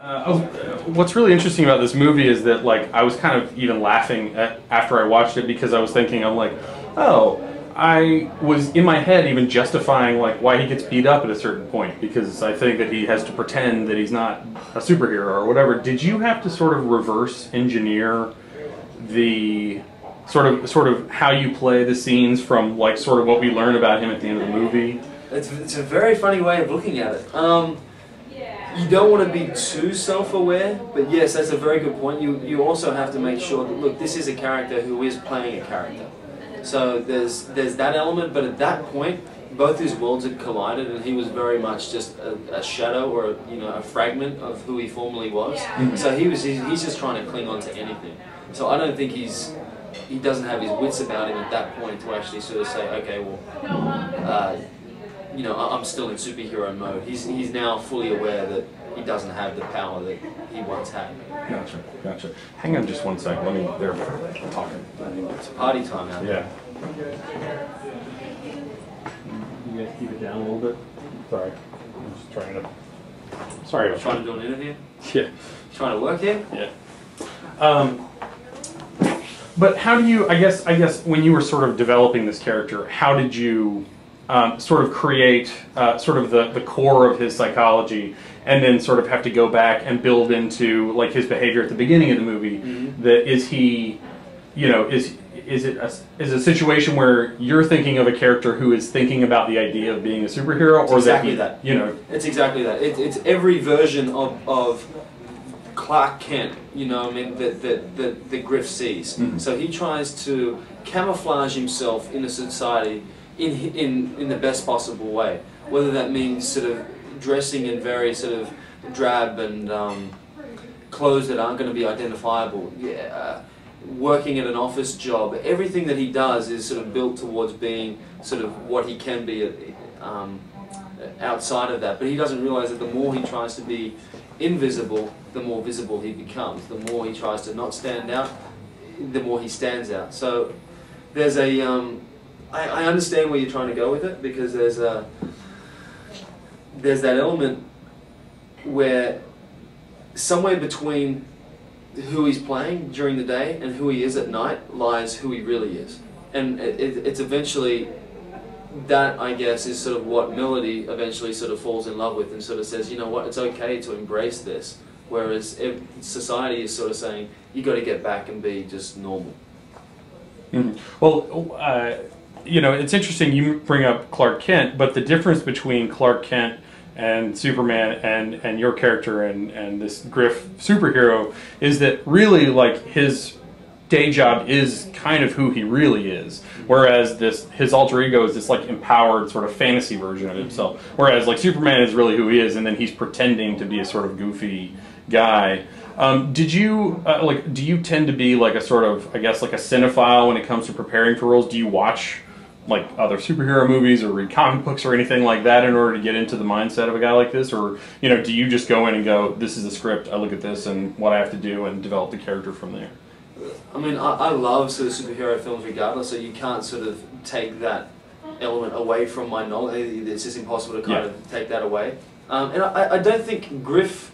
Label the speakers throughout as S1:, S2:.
S1: What's really interesting about this movie is that, like, I was kind of even laughing after I watched it because I was thinking, I'm like, oh, I was in my head even justifying like why he gets beat up at a certain point because I think that he has to pretend that he's not a superhero or whatever. Did you have to sort of reverse engineer the sort of how you play the scenes from like sort of what we learn about him at the end of the movie?
S2: It's a very funny way of looking at it. You don't want to be too self-aware, but yes, that's a very good point. You also have to make sure that, look, this is a character who is playing a character. So there's that element, but at that point, both his worlds had collided, and he was very much just a shadow or a fragment of who he formerly was. Mm-hmm. So he's just trying to cling on to anything. So I don't think he doesn't have his wits about him at that point to actually sort of say, okay, well, I'm still in superhero mode. He's now fully aware that he doesn't have the power that he once had.
S1: Gotcha. Hang on just one second. They're talking.
S2: It's party time now.
S1: Yeah. You guys keep it down a little bit? Sorry. I'm just trying to... Sorry.
S2: Trying to do an interview?
S1: Yeah.
S2: Trying to work here?
S1: Yeah. But how do you, I guess when you were sort of developing this character, how did you sort of create sort of the core of his psychology and then sort of have to go back and build into like his behavior at the beginning of the movie? Mm-hmm. That is he, is it a situation where you're thinking of a character who is thinking about the idea of being a superhero, or
S2: exactly
S1: that
S2: it's exactly that. It's every version of Clark Kent, that Griff sees. Mm-hmm. So he tries to camouflage himself in a society in the best possible way, whether that means sort of dressing in very sort of drab and clothes that aren't going to be identifiable. Working at an office job, everything that he does is sort of built towards being sort of what he can be outside of that. But he doesn't realize that the more he tries to be invisible, the more visible he becomes. The more he tries to not stand out, the more he stands out. So there's I understand where you're trying to go with it, because there's that element where somewhere between who he's playing during the day and who he is at night lies who he really is. And it's eventually, that I guess is sort of what Melody eventually sort of falls in love with and sort of says, you know what, it's okay to embrace this. Whereas society is sort of saying, you got to get back and be just normal.
S1: Mm-hmm. Well, it's interesting you bring up Clark Kent, but the difference between Clark Kent and Superman and your character and this Griff superhero is that really, like, his day job is kind of who he really is, whereas his alter ego is this like empowered sort of fantasy version of himself, whereas like Superman is really who he is, and then he's pretending to be a sort of goofy guy. Do you tend to be like a sort of, I guess, like a cinephile when it comes to preparing for roles? Do you watch like other superhero movies or read comic books or anything like that in order to get into the mindset of a guy like this? Or, do you just go in and go, this is the script, I look at this and what I have to do and develop the character from there?
S2: I mean, I love sort of superhero films regardless, so you can't sort of take that element away from my knowledge. It's just impossible to kind of take that away. And I don't think Griff,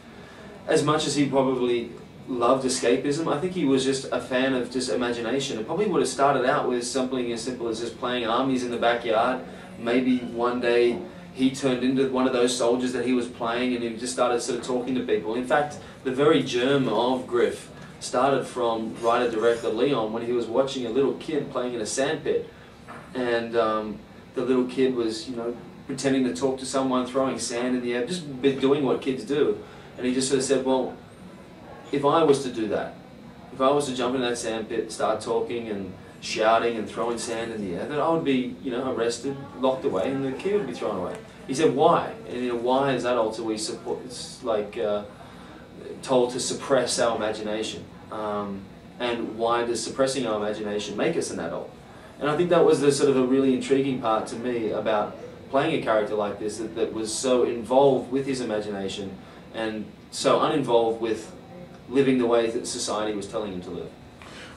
S2: as much as he probably loved escapism, I think he was just a fan of just imagination. It probably would have started out with something as simple as just playing armies in the backyard. Maybe one day he turned into one of those soldiers that he was playing, and he just started sort of talking to people. In fact, the very germ of Griff started from writer-director Leon when he was watching a little kid playing in a sandpit, and the little kid was, pretending to talk to someone, throwing sand in the air, just doing what kids do. And he just sort of said, well, if I was to do that, if I was to jump in that sandpit, start talking and shouting and throwing sand in the air, then I would be, arrested, locked away, and the kid would be thrown away. He said, why? And why is adults always support? It's like told to suppress our imagination, and why does suppressing our imagination make us an adult? And I think that was the sort of a really intriguing part to me about playing a character like this that was so involved with his imagination and so uninvolved with living the way that society was telling him to live.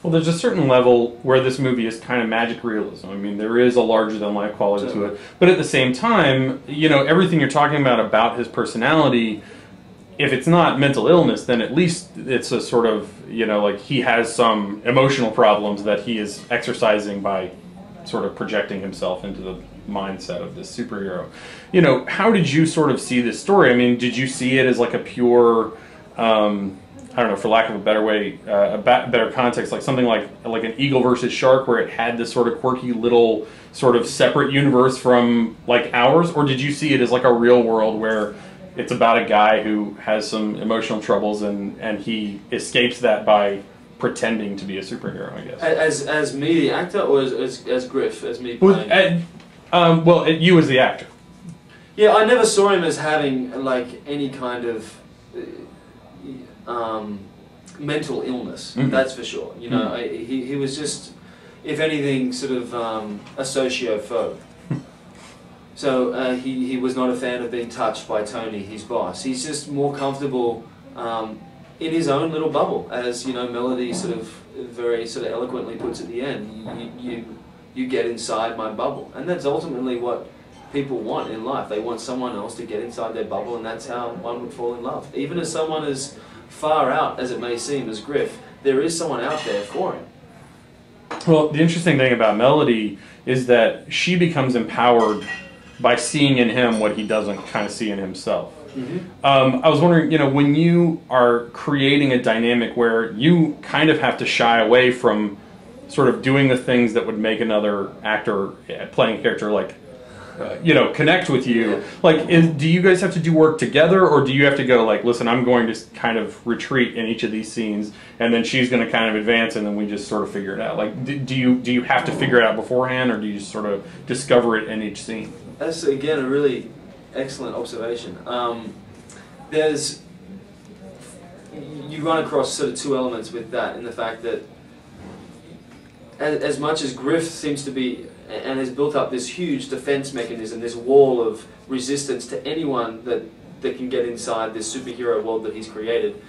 S1: Well, there's a certain level where this movie is kind of magic realism. I mean, there is a larger-than-life quality to it. But at the same time, everything you're talking about his personality if it's not mental illness, then at least it's a sort of, you know, like he has some emotional problems that he is exercising by sort of projecting himself into the mindset of this superhero. You know, how did you sort of see this story? I mean, did you see it as like a pure, I don't know, for lack of a better way, better context, like something like an eagle versus shark, where it had this sort of quirky little sort of separate universe from like ours, or did you see it as like a real world where it's about a guy who has some emotional troubles and he escapes that by pretending to be a superhero, I guess?
S2: As me, the actor, or as Griff, as me playing?
S1: Well, you as the actor.
S2: Yeah, I never saw him as having like any kind of mental illness. Mm-hmm. That's for sure. You know, mm-hmm. He was just, if anything, sort of a sociophobe. So he was not a fan of being touched by Tony, his boss. He's just more comfortable in his own little bubble, as you know, Melody sort of very sort of eloquently puts at the end. You get inside my bubble, and that's ultimately what people want in life. They want someone else to get inside their bubble, and that's how one would fall in love. Even as someone as far out as it may seem as Griff, there is someone out there for him.
S1: Well, the interesting thing about Melody is that she becomes empowered by seeing in him what he doesn't kind of see in himself. Mm-hmm. I was wondering, you know, when you are creating a dynamic where you kind of have to shy away from sort of doing the things that would make another actor playing a character like, you know, connect with you. Yeah. Like, do you guys have to do work together, or do you have to go like, listen, I'm going to kind of retreat in each of these scenes, and then she's going to kind of advance, and then we just sort of figure it out? Like, do you have to figure it out beforehand, or do you just sort of discover it in each scene?
S2: That's again a really excellent observation. You run across sort of two elements with that, in the fact that as much as Griff seems to be and has built up this huge defense mechanism, this wall of resistance to anyone that can get inside this superhero world that he's created,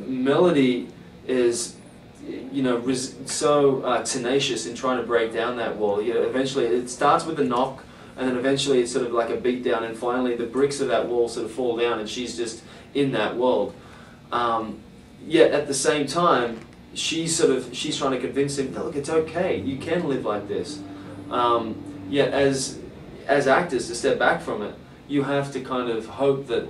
S2: Melody is, you know, so tenacious in trying to break down that wall. You know, eventually it starts with a knock, and then eventually it's sort of like a beat down, and finally the bricks of that wall sort of fall down, and she's just in that world. Yet at the same time, she's trying to convince him, look, it's okay, you can live like this. Yet as actors, to step back from it, you have to kind of hope that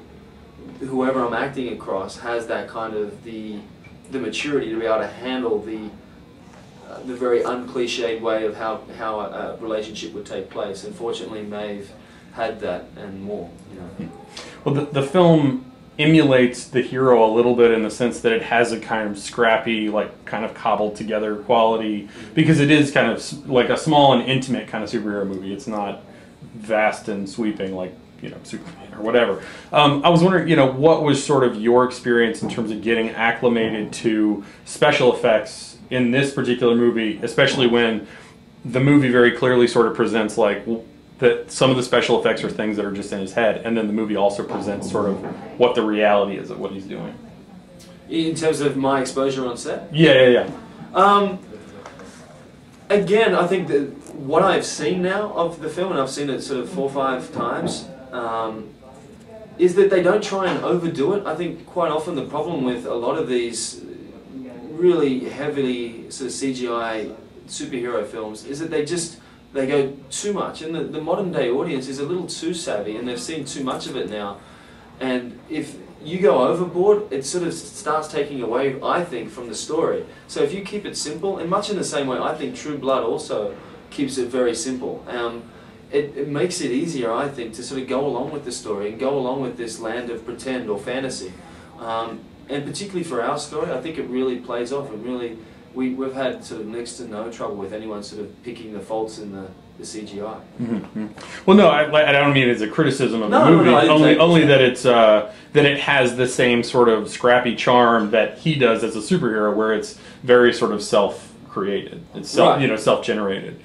S2: whoever I'm acting across has that kind of the maturity to be able to handle the very uncliched way of how a relationship would take place. And fortunately, Maeve had that and more. You know.
S1: Well, the film emulates the hero a little bit in the sense that it has a kind of scrappy, like kind of cobbled together quality, because it is kind of like a small and intimate kind of superhero movie. It's not vast and sweeping like, you know, Superman or whatever. I was wondering, you know, what was sort of your experience in terms of getting acclimated to special effects in this particular movie, especially when the movie very clearly sort of presents like that some of the special effects are things that are just in his head, and then the movie also presents sort of what the reality is of what he's doing.
S2: In terms of my exposure on set?
S1: Yeah.
S2: Again, I think that what I've seen now of the film, and I've seen it sort of 4 or 5 times, is that they don't try and overdo it. I think quite often the problem with a lot of these really heavily sort of CGI superhero films is that they go too much, and the modern day audience is a little too savvy, and they've seen too much of it now. And if you go overboard, it sort of starts taking away, I think, from the story. So if you keep it simple, and much in the same way I think True Blood also keeps it very simple, it makes it easier, I think, to sort of go along with the story and go along with this land of pretend or fantasy. And particularly for our story, I think it really plays off, and really we've had sort of next to no trouble with anyone sort of picking the faults in the CGI.
S1: Mm-hmm. Well, no, I don't mean it as a criticism of the movie. Only that it has the same sort of scrappy charm that he does as a superhero, where it's very sort of self-created. It's self-generated.